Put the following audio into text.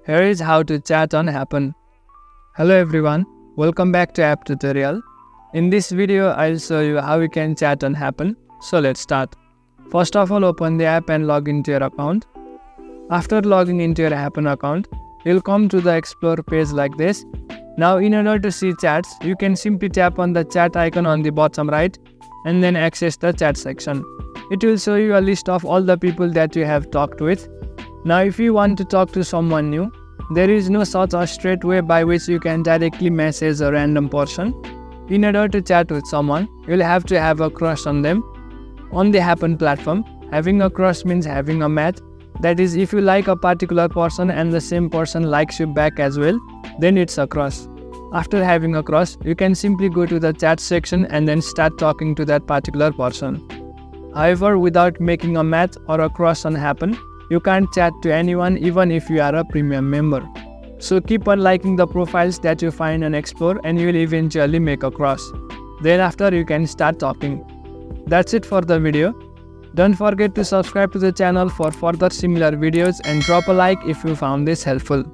Here is how to chat on Happn. Hello everyone, welcome back to app tutorial. In this video, I'll show you how you can chat on Happn. So let's start. First of all, open the app and log into your account. After logging into your Happn account, you'll come to the Explore page like this. Now in order to see chats, you can simply tap on the chat icon on the bottom right and then access the chat section. It will show you a list of all the people that you have talked with. Now if you want to talk to someone new, there is no such a straight way by which you can directly message a random person. In order to chat with someone, you'll have to have a crush on them. On the Happn platform, having a crush means having a match. That is, if you like a particular person and the same person likes you back as well, then it's a crush. After having a crush, you can simply go to the chat section and then start talking to that particular person. However, without making a match or a crush on Happn, you can't chat to anyone even if you are a premium member. So keep on liking the profiles that you find and explore and you will eventually make a crush. Then after you can start talking. That's it for the video. Don't forget to subscribe to the channel for further similar videos and drop a like if you found this helpful.